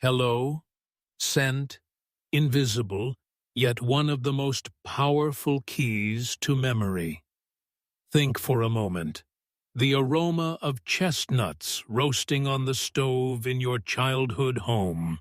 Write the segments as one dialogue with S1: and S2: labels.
S1: Hello, scent, invisible, yet one of the most powerful keys to memory. Think for a moment. The aroma of chestnuts roasting on the stove in your childhood home,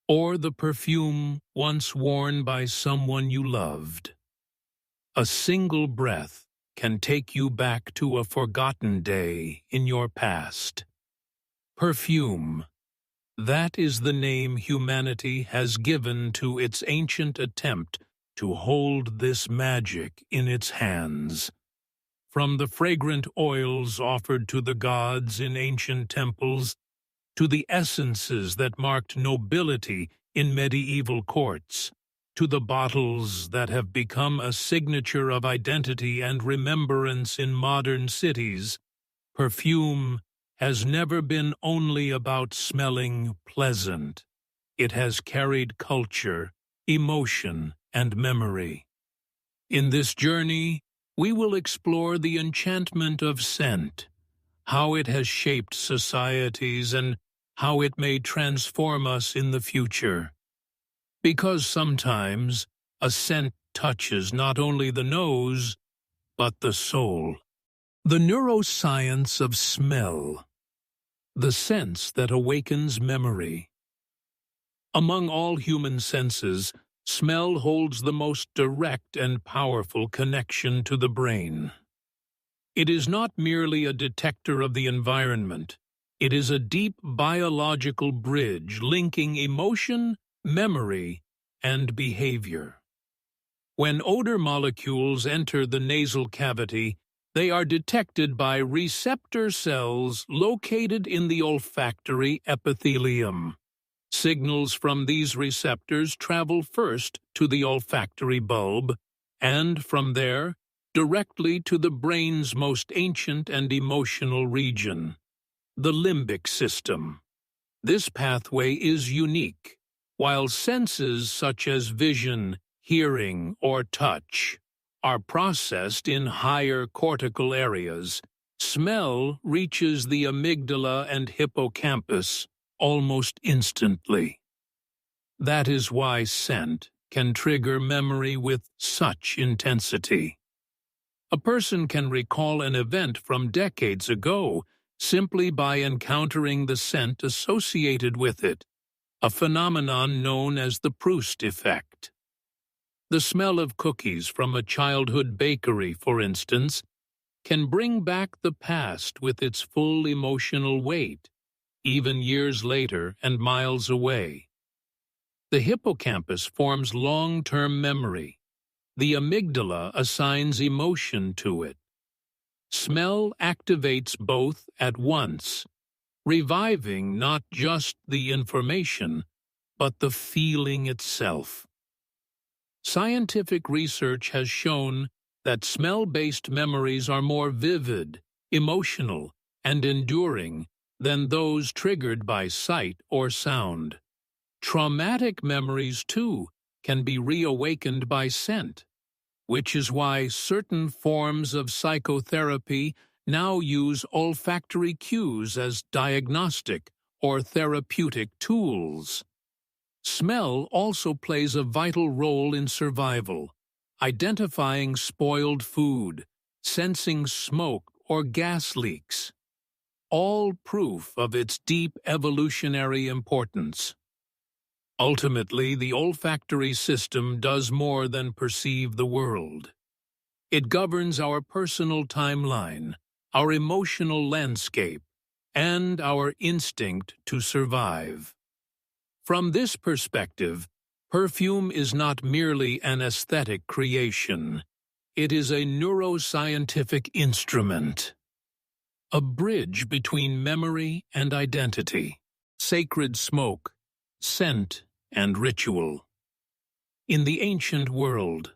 S1: or the perfume once worn by someone you loved. A single breath can take you back to a forgotten day in your past. Perfume. That is the name humanity has given to its ancient attempt to hold this magic in its hands. From the fragrant oils offered to the gods in ancient temples, to the essences that marked nobility in medieval courts, to the bottles that have become a signature of identity and remembrance in modern cities, perfume has never been only about smelling pleasant. It has carried culture, emotion, and memory. In this journey, we will explore the enchantment of scent, how it has shaped societies and how it may transform us in the future. Because sometimes a scent touches not only the nose, but the soul. The neuroscience of smell. The sense that awakens memory. Among all human senses, smell holds the most direct and powerful connection to the brain. It is not merely a detector of the environment. It is a deep biological bridge linking emotion, memory, and behavior. When odor molecules enter the nasal cavity, they are detected by receptor cells located in the olfactory epithelium. Signals from these receptors travel first to the olfactory bulb, and from there, directly to the brain's most ancient and emotional region, the limbic system. This pathway is unique, while senses such as vision, hearing, or touch are processed in higher cortical areas. Smell reaches the amygdala and hippocampus almost instantly. That is why scent can trigger memory with such intensity. A person can recall an event from decades ago simply by encountering the scent associated with it, a phenomenon known as the Proust effect. The smell of cookies from a childhood bakery, for instance, can bring back the past with its full emotional weight, even years later and miles away. The hippocampus forms long-term memory. The amygdala assigns emotion to it. Smell activates both at once, reviving not just the information, but the feeling itself. Scientific research has shown that smell-based memories are more vivid, emotional, and enduring than those triggered by sight or sound. Traumatic memories, too, can be reawakened by scent, which is why certain forms of psychotherapy now use olfactory cues as diagnostic or therapeutic tools. Smell also plays a vital role in survival, identifying spoiled food, sensing smoke or gas leaks, all proof of its deep evolutionary importance. Ultimately, the olfactory system does more than perceive the world. It governs our personal timeline, our emotional landscape, and our instinct to survive. From this perspective, perfume is not merely an aesthetic creation. It is a neuroscientific instrument, a bridge between memory and identity, sacred smoke, scent, and ritual. In the ancient world,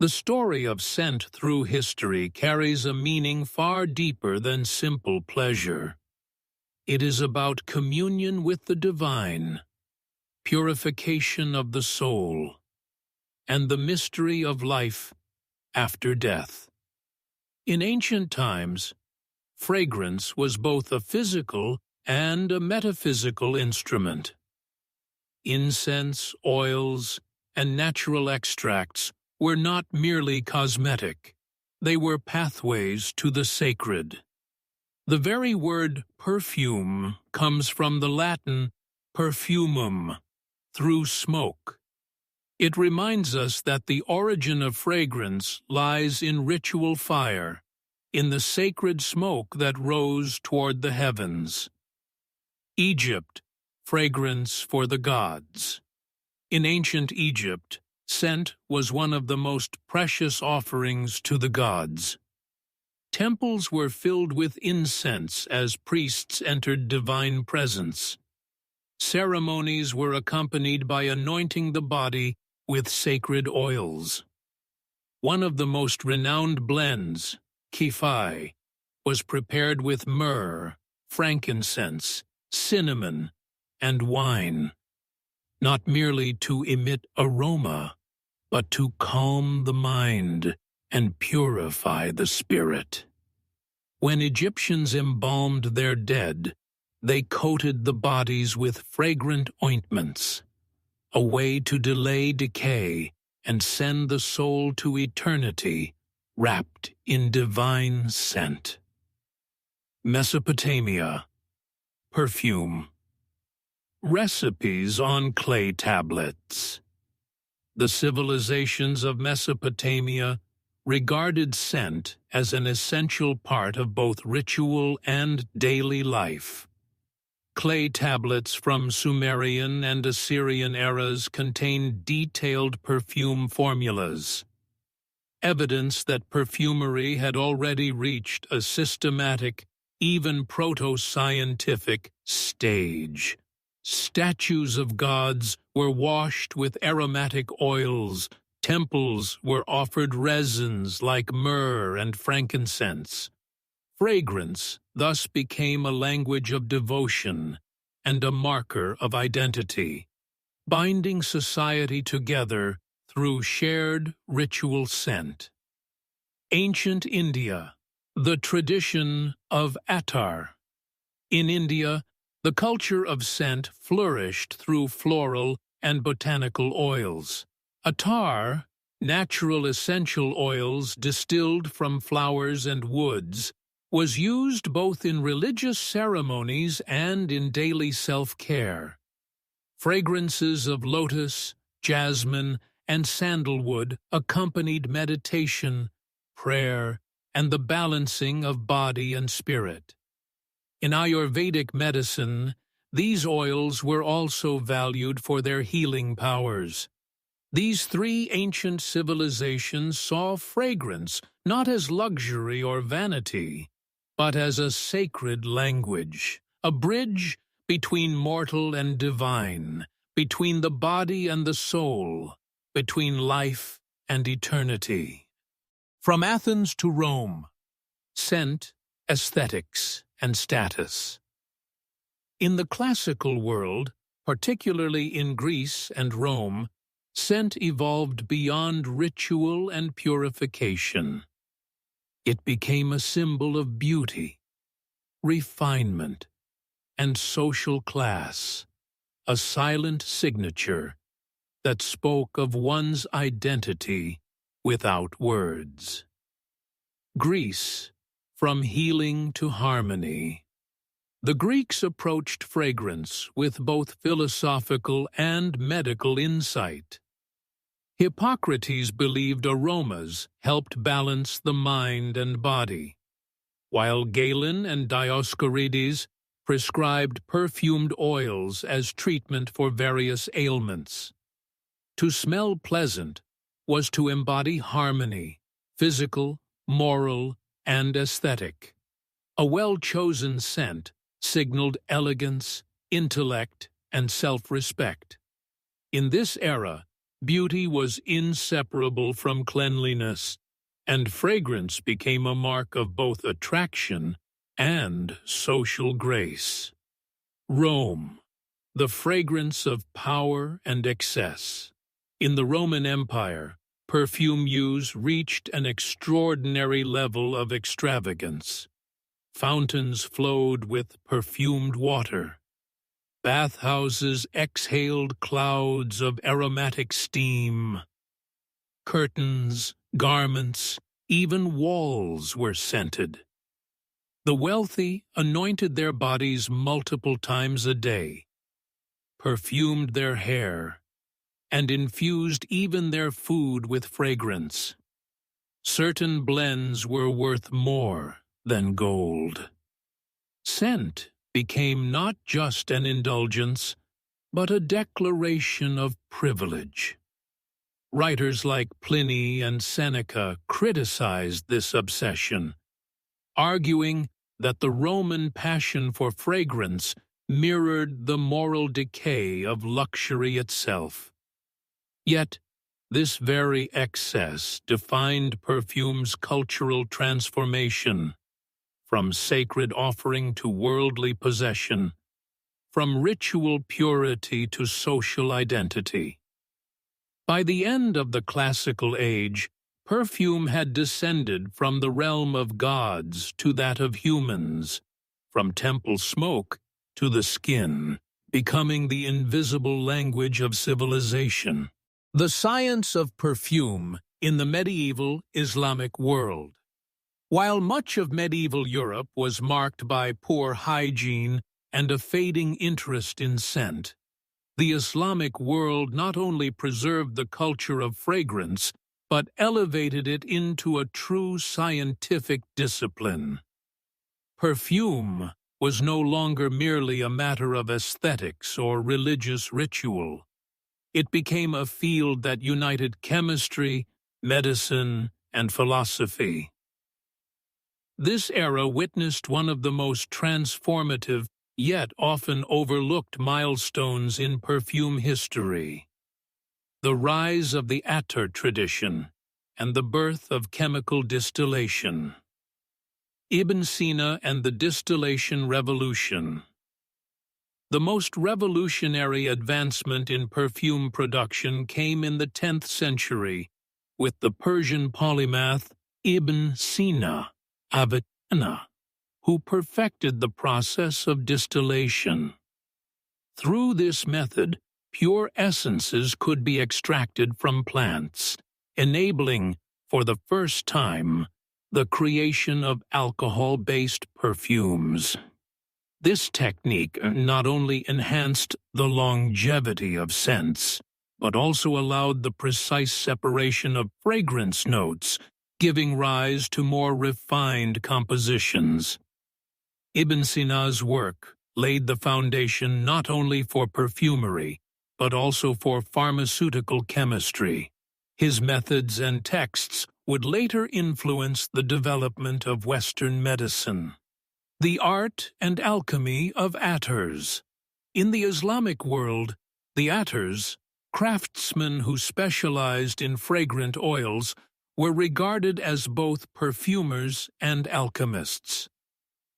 S1: the story of scent through history carries a meaning far deeper than simple pleasure. It is about communion with the divine, purification of the soul, and the mystery of life after death. In ancient times, fragrance was both a physical and a metaphysical instrument. Incense, oils, and natural extracts were not merely cosmetic. They were pathways to the sacred. The very word perfume comes from the Latin perfumum, through smoke. It reminds us that the origin of fragrance lies in ritual fire, in the sacred smoke that rose toward the heavens. Egypt, fragrance for the gods. In ancient Egypt, scent was one of the most precious offerings to the gods. Temples were filled with incense as priests entered divine presence. Ceremonies were accompanied by anointing the body with sacred oils. One of the most renowned blends, kifai, was prepared with myrrh, frankincense, cinnamon, and wine, not merely to emit aroma, but to calm the mind and purify the spirit. When Egyptians embalmed their dead, they coated the bodies with fragrant ointments, a way to delay decay and send the soul to eternity, wrapped in divine scent. Mesopotamia, perfume. Recipes on clay tablets. The civilizations of Mesopotamia regarded scent as an essential part of both ritual and daily life. Clay tablets from Sumerian and Assyrian eras contain detailed perfume formulas, evidence that perfumery had already reached a systematic, even proto-scientific stage. Statues of gods were washed with aromatic oils. Temples were offered resins like myrrh and frankincense. Fragrance thus became a language of devotion and a marker of identity, binding society together through shared ritual scent. Ancient India, the tradition of attar. In India, the culture of scent flourished through floral and botanical oils. Attar, natural essential oils distilled from flowers and woods, was used both in religious ceremonies and in daily self-care. Fragrances of lotus, jasmine, and sandalwood accompanied meditation, prayer, and the balancing of body and spirit. In Ayurvedic medicine, these oils were also valued for their healing powers. These three ancient civilizations saw fragrance not as luxury or vanity, but as a sacred language, a bridge between mortal and divine, between the body and the soul, between life and eternity. From Athens to Rome, scent, aesthetics, and status. In the classical world, particularly in Greece and Rome, scent evolved beyond ritual and purification. It became a symbol of beauty, refinement, and social class, a silent signature that spoke of one's identity without words. Greece, from healing to harmony. The Greeks approached fragrance with both philosophical and medical insight. Hippocrates believed aromas helped balance the mind and body, while Galen and Dioscorides prescribed perfumed oils as treatment for various ailments. To smell pleasant was to embody harmony, physical, moral, and aesthetic. A well-chosen scent signaled elegance, intellect, and self-respect. In this era, beauty was inseparable from cleanliness, and fragrance became a mark of both attraction and social grace. Rome, the fragrance of power and excess. In the Roman Empire, perfume use reached an extraordinary level of extravagance. fountains flowed with perfumed water. Bathhouses exhaled clouds of aromatic steam. Curtains, garments, even walls were scented. The wealthy anointed their bodies multiple times a day, perfumed their hair, and infused even their food with fragrance. Certain blends were worth more than gold. Scent became not just an indulgence, but a declaration of privilege. Writers like Pliny and Seneca criticized this obsession, arguing that the Roman passion for fragrance mirrored the moral decay of luxury itself. Yet, this very excess defined perfume's cultural transformation, from sacred offering to worldly possession, from ritual purity to social identity. By the end of the classical age, perfume had descended from the realm of gods to that of humans, from temple smoke to the skin, becoming the invisible language of civilization. The science of perfume in the medieval Islamic world. While much of medieval Europe was marked by poor hygiene and a fading interest in scent, the Islamic world not only preserved the culture of fragrance, but elevated it into a true scientific discipline. Perfume was no longer merely a matter of aesthetics or religious ritual. It became a field that united chemistry, medicine, and philosophy. This era witnessed one of the most transformative, yet often overlooked milestones in perfume history: the rise of the attar tradition and the birth of chemical distillation. Ibn Sina and the Distillation Revolution. The most revolutionary advancement in perfume production came in the 10th century with the Persian polymath Ibn Sina, Avicenna, who perfected the process of distillation. Through this method, pure essences could be extracted from plants, enabling, for the first time, the creation of alcohol-based perfumes. This technique not only enhanced the longevity of scents, but also allowed the precise separation of fragrance notes, giving rise to more refined compositions. Ibn Sina's work laid the foundation not only for perfumery, but also for pharmaceutical chemistry. His methods and texts would later influence the development of Western medicine. The art and alchemy of attars. In the Islamic world, the attars, craftsmen who specialized in fragrant oils, were regarded as both perfumers and alchemists.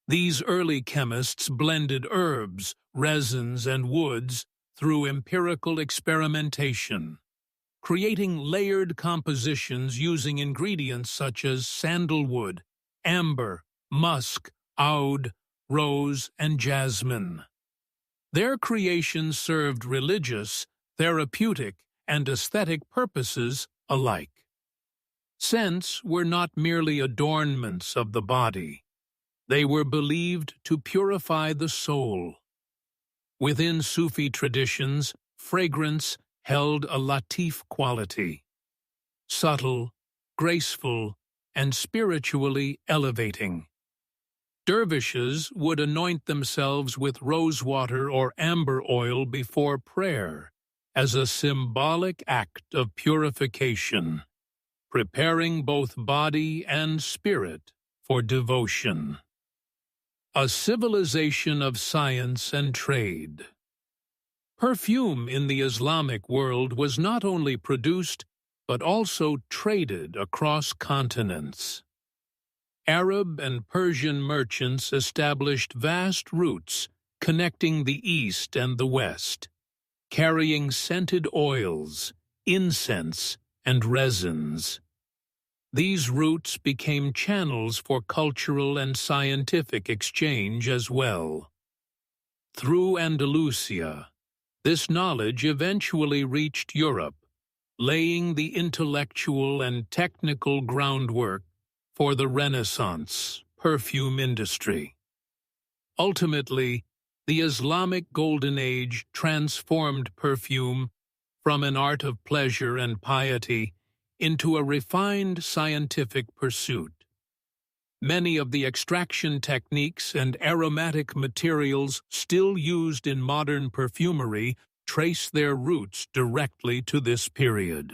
S1: These early chemists blended herbs, resins, and woods through empirical experimentation, creating layered compositions using ingredients such as sandalwood, amber, musk, oud, rose, and jasmine. Their creations served religious, therapeutic, and aesthetic purposes alike. Scents were not merely adornments of the body. They were believed to purify the soul. Within Sufi traditions, fragrance held a latif quality, subtle, graceful, and spiritually elevating. Dervishes would anoint themselves with rosewater or amber oil before prayer as a symbolic act of purification, preparing both body and spirit for devotion. A civilization of science and trade. Perfume in the Islamic world was not only produced, but also traded across continents. Arab and Persian merchants established vast routes connecting the East and the West, carrying scented oils, incense, and resins. These routes became channels for cultural and scientific exchange as well. Through Andalusia, this knowledge eventually reached Europe, laying the intellectual and technical groundwork for the Renaissance perfume industry. Ultimately, the Islamic Golden Age transformed perfume from an art of pleasure and piety into a refined scientific pursuit. Many of the extraction techniques and aromatic materials still used in modern perfumery trace their roots directly to this period.